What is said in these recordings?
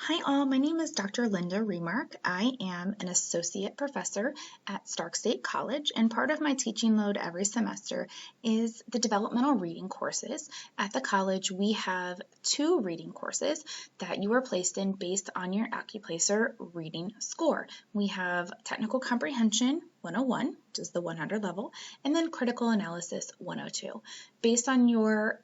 Hi all, my name is Dr. Linda Remark. I am an associate professor at Stark State College, and part of my teaching load every semester is the developmental reading courses. At the college, we have 2 reading courses that you are placed in based on your Accuplacer reading score. We have Technical Comprehension 101, which is the 100 level, and then Critical Analysis 102. Based on your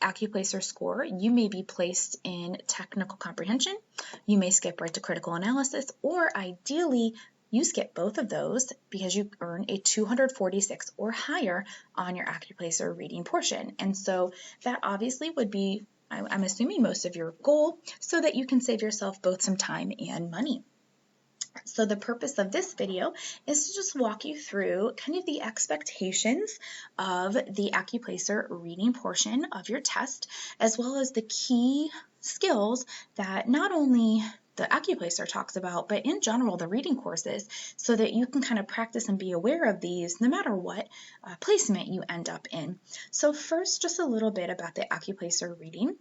Accuplacer score, you may be placed in technical comprehension, you may skip right to critical analysis, or ideally you skip both of those because you earn a 246 or higher on your Accuplacer reading portion. And so that obviously would be, I'm assuming, most of your goal so that you can save yourself both some time and money. So the purpose of this video is to just walk you through kind of the expectations of the Accuplacer reading portion of your test, as well as the key skills that not only the Accuplacer talks about, but in general the reading courses, so that you can kind of practice and be aware of these no matter what placement you end up in. So first, just a little bit about the Accuplacer reading.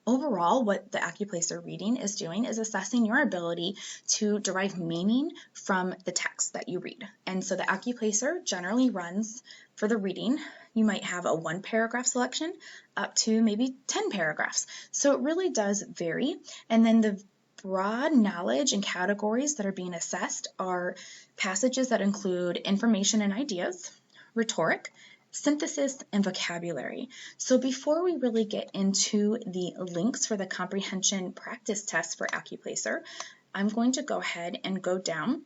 Overall, what the Accuplacer reading is doing is assessing your ability to derive meaning from the text that you read. And so the Accuplacer generally runs for the reading. You might have a 1-paragraph selection up to maybe 10 paragraphs. So it really does vary. And then the broad knowledge and categories that are being assessed are passages that include information and ideas, rhetoric, synthesis, and vocabulary. So before we really get into the links for the comprehension practice test for Accuplacer, I'm going to go ahead and go down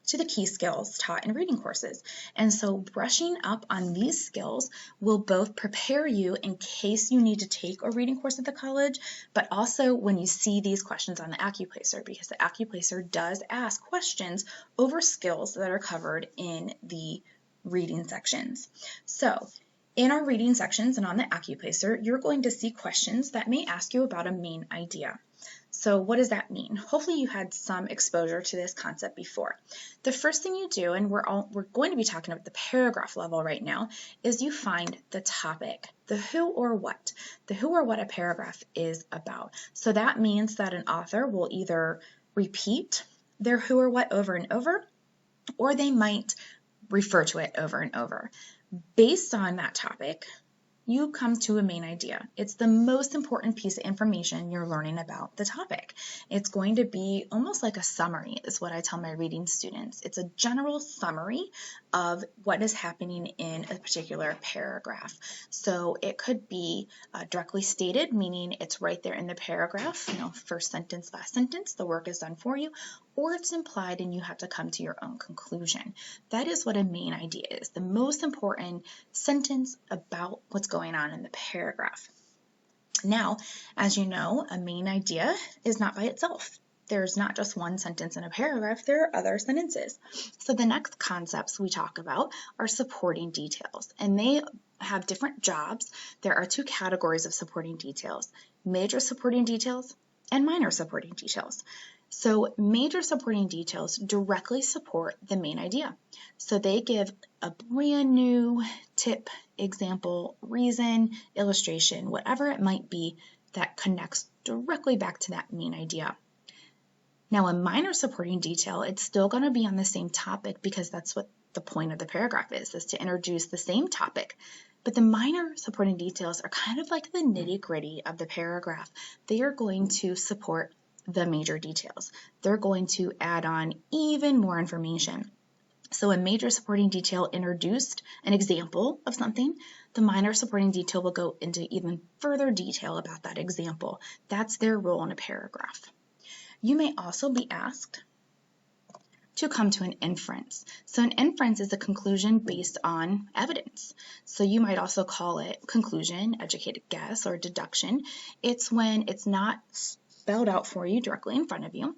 to the key skills taught in reading courses. And so brushing up on these skills will both prepare you in case you need to take a reading course at the college, but also when you see these questions on the Accuplacer, because the Accuplacer does ask questions over skills that are covered in the reading sections. So in our reading sections and on the Accuplacer, you're going to see questions that may ask you about a main idea. So what does that mean? Hopefully you had some exposure to this concept before. The first thing you do, and we're going to be talking about the paragraph level right now, is you find the topic, the who or what. The who or what a paragraph is about. So that means that an author will either repeat their who or what over and over, or they might refer to it over and over. Based on that topic, you come to a main idea. It's the most important piece of information you're learning about the topic. It's going to be almost like a summary, is what I tell my reading students. It's a general summary of what is happening in a particular paragraph. So it could be directly stated, meaning it's right there in the paragraph, first sentence, last sentence, the work is done for you, or it's implied and you have to come to your own conclusion. That is what a main idea is, the most important sentence about what's going on in the paragraph. Now, as you know, a main idea is not by itself. There's not just one sentence in a paragraph, there are other sentences. So the next concepts we talk about are supporting details, and they have different jobs. There are 2 categories of supporting details: major supporting details and minor supporting details. So major supporting details directly support the main idea. So they give a brand new tip, example, reason, illustration, whatever it might be that connects directly back to that main idea. Now, a minor supporting detail, it's still going to be on the same topic because that's what the point of the paragraph is to introduce the same topic. But the minor supporting details are kind of like the nitty-gritty of the paragraph. They are going to support the major details. They're going to add on even more information. So a major supporting detail introduced an example of something. The minor supporting detail will go into even further detail about that example. That's their role in a paragraph. You may also be asked to come to an inference. So an inference is a conclusion based on evidence. So you might also call it conclusion, educated guess, or deduction. It's when it's not spelled out for you directly in front of you.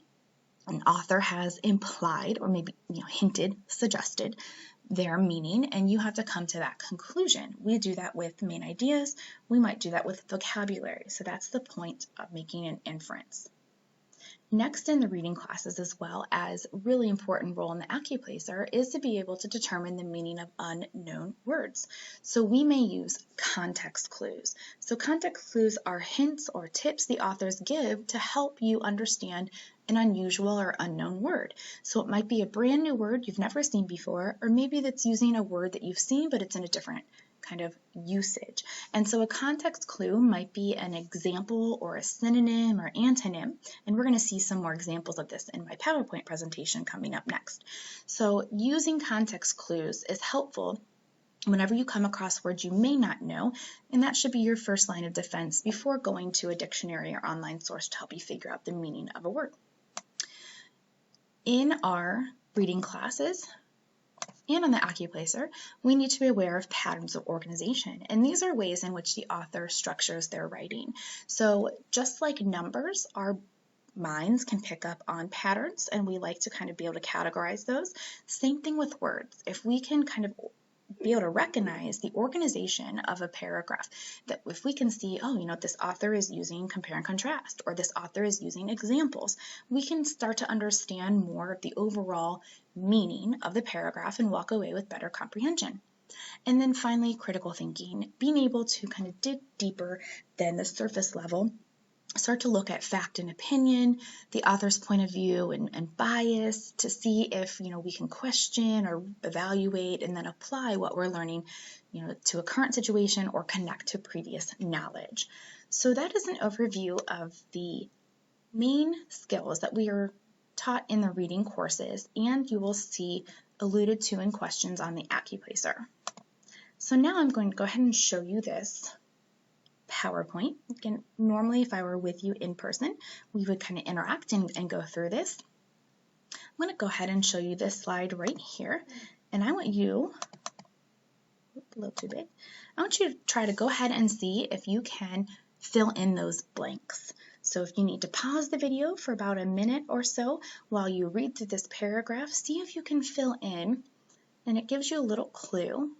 An author has implied or maybe hinted, suggested their meaning, and you have to come to that conclusion. We do that with main ideas. We might do that with vocabulary. So that's the point of making an inference. Next in the reading classes, as well as really important role in the Accuplacer, is to be able to determine the meaning of unknown words. So we may use context clues. So context clues are hints or tips the authors give to help you understand an unusual or unknown word. So it might be a brand new word you've never seen before, or maybe that's using a word that you've seen but it's in a different kind of usage. And so a context clue might be an example or a synonym or antonym, and we're going to see some more examples of this in my PowerPoint presentation coming up next. So using context clues is helpful whenever you come across words you may not know, and that should be your first line of defense before going to a dictionary or online source to help you figure out the meaning of a word. In our reading classes, and on the Accuplacer, we need to be aware of patterns of organization. And these are ways in which the author structures their writing. So just like numbers, our minds can pick up on patterns, and we like to kind of be able to categorize those. Same thing with words. If we can kind of be able to recognize the organization of a paragraph, that if we can see, oh, this author is using compare and contrast, or this author is using examples, we can start to understand more of the overall meaning of the paragraph and walk away with better comprehension. And then finally, critical thinking, being able to kind of dig deeper than the surface level, start to look at fact and opinion, the author's point of view and bias, to see if we can question or evaluate and then apply what we're learning to a current situation or connect to previous knowledge. So that is an overview of the main skills that we are taught in the reading courses, and you will see alluded to in questions on the Accuplacer. So now I'm going to go ahead and show you this PowerPoint. Again, normally if I were with you in person, we would kind of interact and go through this. I'm going to go ahead and show you this slide right here, and I want you, a little too big, I want you to try to go ahead and see if you can fill in those blanks. So if you need to pause the video for about a minute or so while you read through this paragraph, see if you can fill in, and it gives you a little clue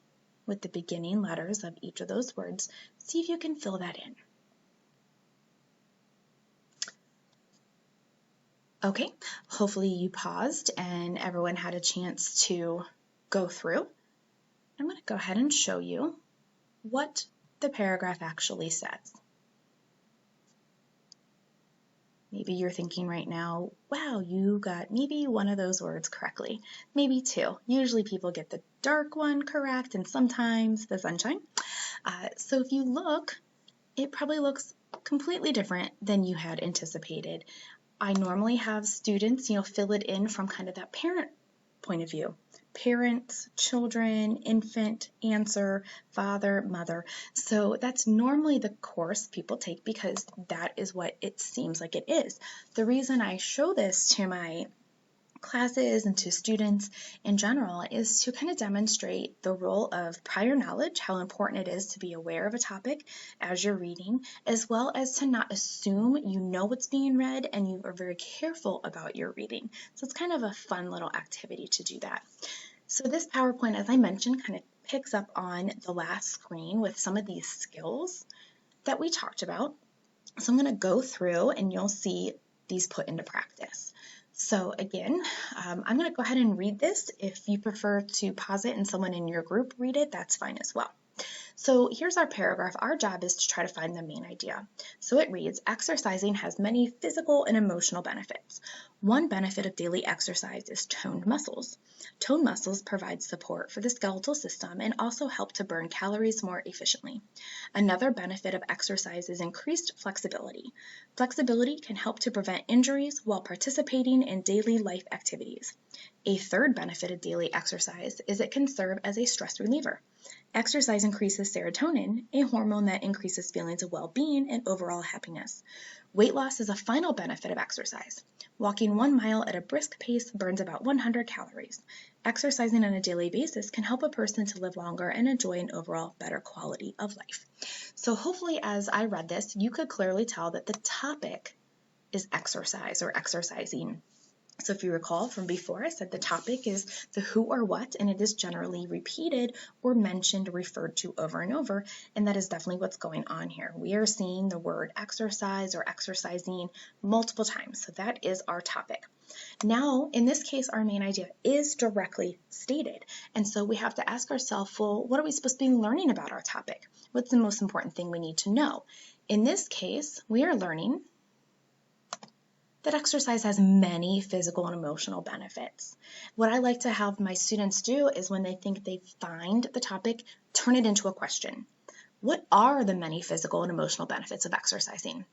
with the beginning letters of each of those words. See if you can fill that in. Okay, hopefully you paused and everyone had a chance to go through. I'm going to go ahead and show you what the paragraph actually says. Maybe you're thinking right now, wow, you got maybe one of those words correctly, maybe two. Usually people get the dark one correct and sometimes the sunshine. So if you look, it probably looks completely different than you had anticipated. I normally have students, fill it in from kind of that parent point of view. Parents, children, infant, answer, father, mother. So that's normally the course people take because that is what it seems like it is. The reason I show this to my classes and to students in general is to kind of demonstrate the role of prior knowledge, how important it is to be aware of a topic as you're reading, as well as to not assume you know what's being read and you are very careful about your reading. So it's kind of a fun little activity to do that. So this PowerPoint, as I mentioned, kind of picks up on the last screen with some of these skills that we talked about. So I'm going to go through and you'll see these put into practice. So again, I'm going to go ahead and read this. If you prefer to pause it and someone in your group read it, that's fine as well. So here's our paragraph. Our job is to try to find the main idea. So it reads, exercising has many physical and emotional benefits. One benefit of daily exercise is toned muscles. Toned muscles provide support for the skeletal system and also help to burn calories more efficiently. Another benefit of exercise is increased flexibility. Flexibility can help to prevent injuries while participating in daily life activities. A third benefit of daily exercise is it can serve as a stress reliever. Exercise increases serotonin, a hormone that increases feelings of well-being and overall happiness. Weight loss is a final benefit of exercise. Walking 1 mile at a brisk pace burns about 100 calories. Exercising on a daily basis can help a person to live longer and enjoy an overall better quality of life. So hopefully as I read this, you could clearly tell that the topic is exercise or exercising. So if you recall from before, I said the topic is the who or what, and it is generally repeated or mentioned or referred to over and over, and that is definitely what's going on here. We are seeing the word exercise or exercising multiple times, so that is our topic. Now, in this case, our main idea is directly stated, and so we have to ask ourselves, well, what are we supposed to be learning about our topic? What's the most important thing we need to know? In this case, we are learning that exercise has many physical and emotional benefits. What I like to have my students do is when they think they find the topic, turn it into a question. What are the many physical and emotional benefits of exercising?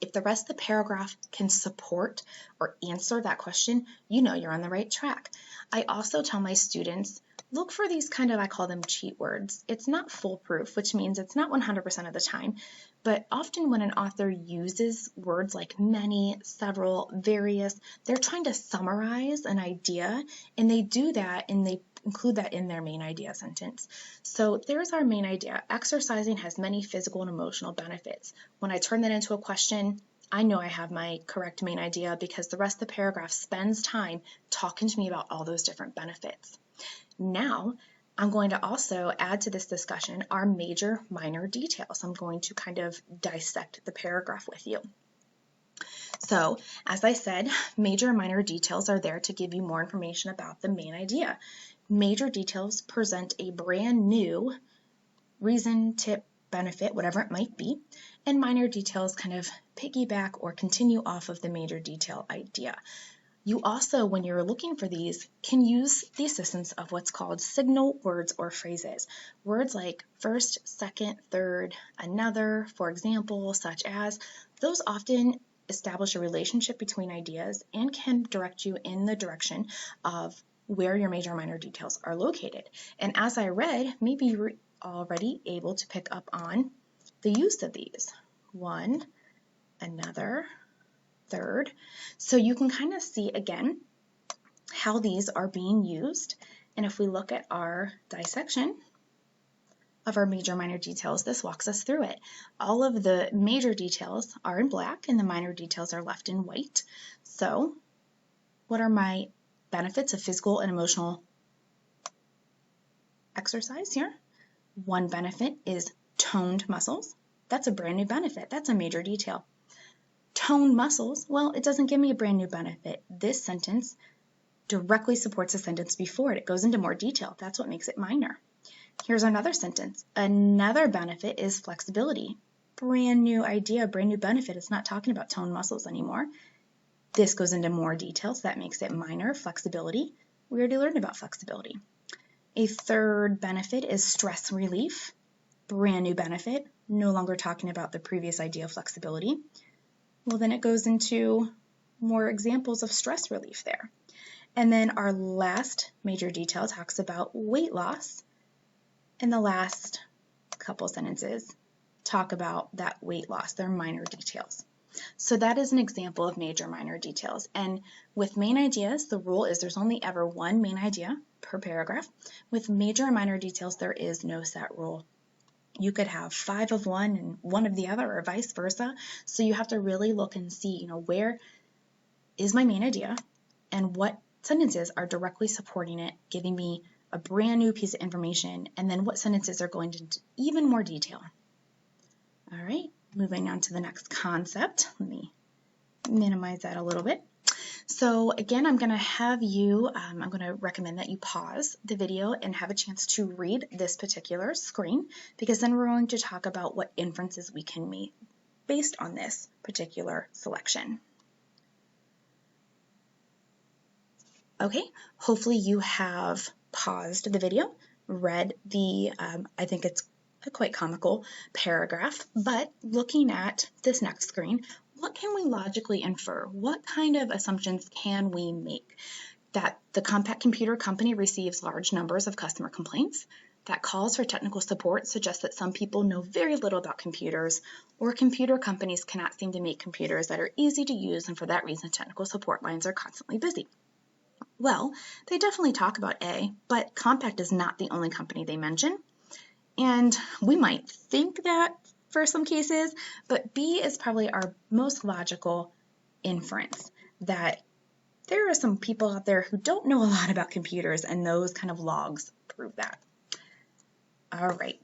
If the rest of the paragraph can support or answer that question, you know you're on the right track. I also tell my students, look for these kind of, I call them cheat words. It's not foolproof, which means it's not 100% of the time, but often when an author uses words like many, several, various, they're trying to summarize an idea, and they do that and they include that in their main idea sentence. So there's our main idea. Exercising has many physical and emotional benefits. When I turn that into a question, I know I have my correct main idea because the rest of the paragraph spends time talking to me about all those different benefits. Now, I'm going to also add to this discussion our major minor details. I'm going to kind of dissect the paragraph with you. So, as I said, major and minor details are there to give you more information about the main idea. Major details present a brand new reason, tip, benefit, whatever it might be, and minor details kind of piggyback or continue off of the major detail idea. You also, when you're looking for these, can use the assistance of what's called signal words or phrases. Words like first, second, third, another, for example, such as, those often establish a relationship between ideas and can direct you in the direction of where your major and minor details are located. And as I read, maybe you were already able to pick up on the use of these. One, another, third. So you can kind of see again how these are being used. And if we look at our dissection of our major minor details, this walks us through it. All of the major details are in black and the minor details are left in white. So what are my benefits of physical and emotional exercise here? One benefit is toned muscles. That's a brand new benefit. That's a major detail. Toned muscles, well, it doesn't give me a brand new benefit. This sentence directly supports the sentence before it. It goes into more detail. That's what makes it minor. Here's another sentence. Another benefit is flexibility. Brand new idea, brand new benefit. It's not talking about toned muscles anymore. This goes into more detail, so that makes it minor. Flexibility. We already learned about flexibility. A third benefit is stress relief. Brand new benefit. No longer talking about the previous idea of flexibility. Well, then it goes into more examples of stress relief there. And then our last major detail talks about weight loss. And the last couple sentences talk about that weight loss. They're minor details. So that is an example of major minor details. And with main ideas, the rule is there's only ever one main idea per paragraph. With major and minor details, there is no set rule. You could have 5 of one and 1 of the other, or vice versa. So you have to really look and see, where is my main idea and what sentences are directly supporting it, giving me a brand new piece of information, and then what sentences are going into even more detail. All right, moving on to the next concept. Let me minimize that a little bit. So again, I'm going to recommend that you pause the video and have a chance to read this particular screen, because then we're going to talk about what inferences we can make based on this particular selection. Okay, hopefully you have paused the video, read the, I think it's a quite comical paragraph, but looking at this next screen, what can we logically infer? What kind of assumptions can we make? That the compact computer company receives large numbers of customer complaints, that calls for technical support suggest that some people know very little about computers, or computer companies cannot seem to make computers that are easy to use, and for that reason technical support lines are constantly busy. Well, they definitely talk about A, but Compaq is not the only company they mention. And we might think that for some cases, but B is probably our most logical inference, that there are some people out there who don't know a lot about computers, and those kind of logs prove that. All right.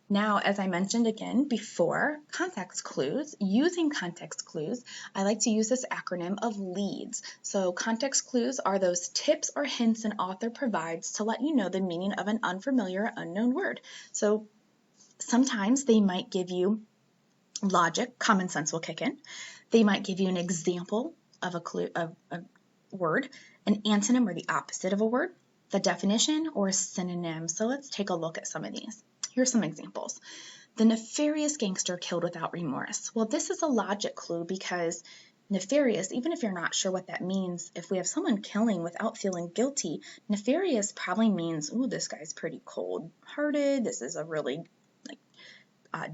Now, as I mentioned again before, context clues. Using context clues, I like to use this acronym of LEADS. So context clues are those tips or hints an author provides to let you know the meaning of an unfamiliar or unknown word. So sometimes they might give you logic, common sense will kick in. They might give you an example of a clue, of a word, an antonym or the opposite of a word, the definition, or a synonym. So let's take a look at some of these. Here's some examples. The nefarious gangster killed without remorse. Well, this is a logic clue because nefarious, even if you're not sure what that means, if we have someone killing without feeling guilty, nefarious probably means, ooh, this guy's pretty cold-hearted. This is a really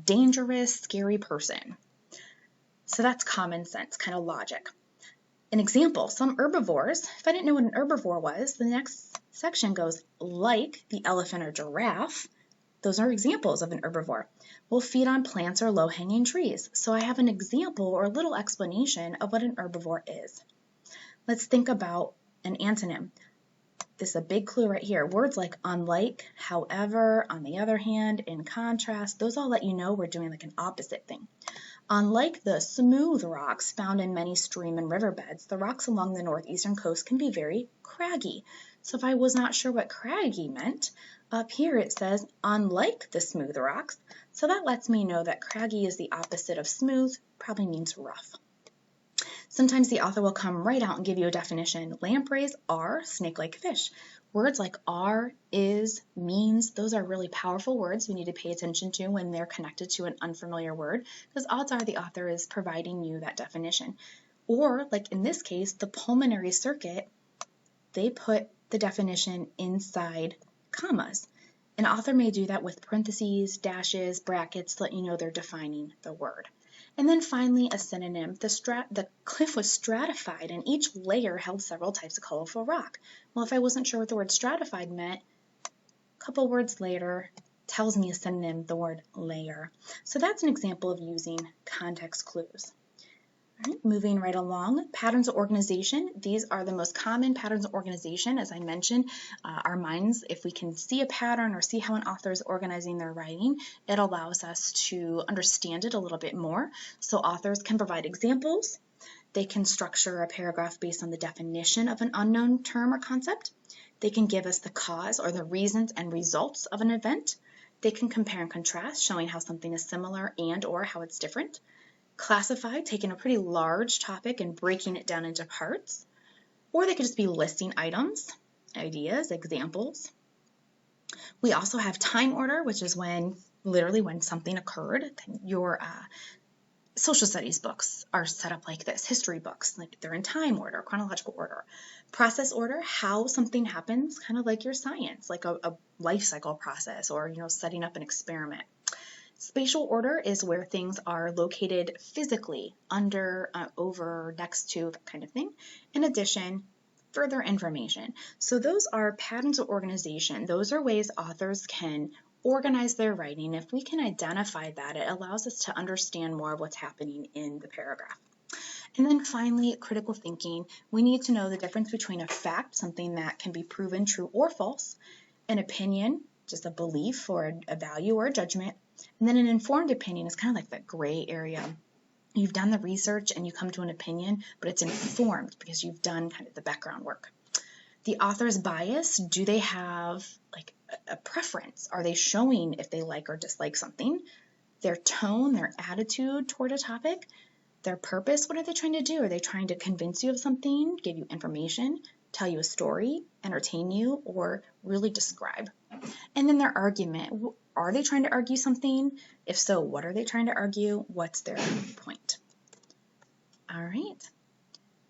dangerous, scary person. So that's common sense, kind of logic. An example, some herbivores, if I didn't know what an herbivore was, the next section goes, like the elephant or giraffe, those are examples of an herbivore, will feed on plants or low-hanging trees. So I have an example or a little explanation of what an herbivore is. Let's think about an antonym. This is a big clue right here. Words like unlike, however, on the other hand, in contrast, those all let you know we're doing like an opposite thing. Unlike the smooth rocks found in many stream and riverbeds, the rocks along the northeastern coast can be very craggy. So if I was not sure what craggy meant, up here it says unlike the smooth rocks. So that lets me know that craggy is the opposite of smooth, probably means rough. Sometimes the author will come right out and give you a definition. Lampreys are snake-like fish. Words like are, is, means, those are really powerful words we need to pay attention to when they're connected to an unfamiliar word, because odds are the author is providing you that definition. Or, like in this case, the pulmonary circuit, they put the definition inside commas. An author may do that with parentheses, dashes, brackets to let you know they're defining the word. And then finally, a synonym. The cliff was stratified, and each layer held several types of colorful rock. Well, if I wasn't sure what the word stratified meant, a couple words later tells me a synonym, the word layer. So that's an example of using context clues. All right, moving right along, patterns of organization. These are the most common patterns of organization. As I mentioned, our minds, if we can see a pattern or see how an author is organizing their writing, it allows us to understand it a little bit more. So authors can provide examples. They can structure a paragraph based on the definition of an unknown term or concept. They can give us the cause or the reasons and results of an event. They can compare and contrast, showing how something is similar and or how it's different. Classify, taking a pretty large topic and breaking it down into parts. Or they could just be listing items, ideas, examples. We also have time order, which is literally when something occurred. Your social studies books are set up like this. History books, like they're in time order, chronological order. Process order, how something happens, kind of like your science, like a life cycle process or setting up an experiment. Spatial order is where things are located physically, under, over, next to, that kind of thing. In addition, further information. So those are patterns of organization. Those are ways authors can organize their writing. If we can identify that, it allows us to understand more of what's happening in the paragraph. And then finally, critical thinking. We need to know the difference between a fact, something that can be proven true or false, an opinion, just a belief or a value or a judgment, and then an informed opinion is kind of like that gray area. You've done the research and you come to an opinion, but it's informed because you've done kind of the background work. The author's bias, do they have like a preference? Are they showing if they like or dislike something? Their tone, their attitude toward a topic, their purpose, what are they trying to do? Are they trying to convince you of something, give you information, tell you a story, entertain you, or really describe? And then their argument, are they trying to argue something? If so, what are they trying to argue? What's their point? All right.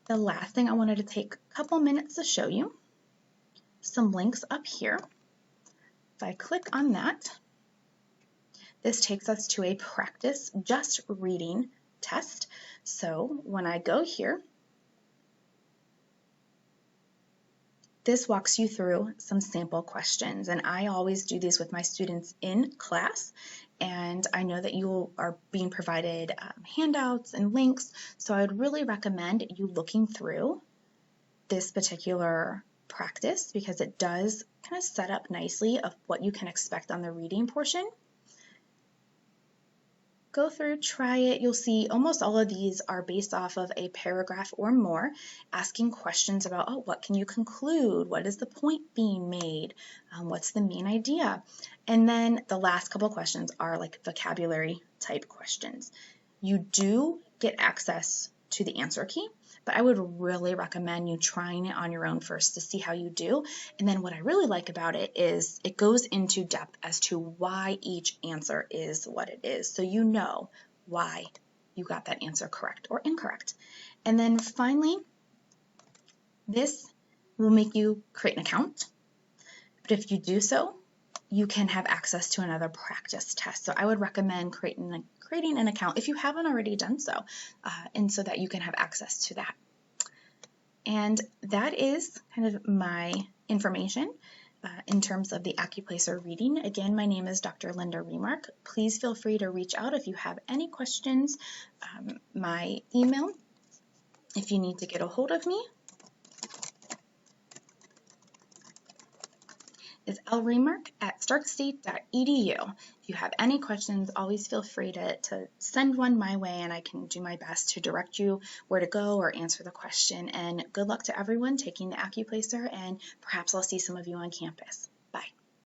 The last thing I wanted to take a couple minutes to show you, some links up here. If I click on that, this takes us to a practice just reading test. So when I go here, this walks you through some sample questions, and I always do these with my students in class, and I know that you are being provided handouts and links, so I would really recommend you looking through this particular practice because it does kind of set up nicely of what you can expect on the reading portion. Go through, try it. You'll see almost all of these are based off of a paragraph or more, asking questions about, oh, what can you conclude? What is the point being made? What's the main idea? And then the last couple of questions are like vocabulary type questions. You do get access to the answer key, but I would really recommend you trying it on your own first to see how you do. And then what I really like about it is it goes into depth as to why each answer is what it is. So you know why you got that answer correct or incorrect. And then finally, this will make you create an account. But if you do so, you can have access to another practice test. So I would recommend creating an account if you haven't already done so, and so that you can have access to that. And that is kind of my information in terms of the Accuplacer reading. Again, my name is Dr. Linda Remark. Please feel free to reach out if you have any questions. My email, if you need to get a hold of me, is lremark@starkstate.edu. If you have any questions, always feel free to send one my way, and I can do my best to direct you where to go or answer the question. And good luck to everyone taking the Accuplacer, and perhaps I'll see some of you on campus.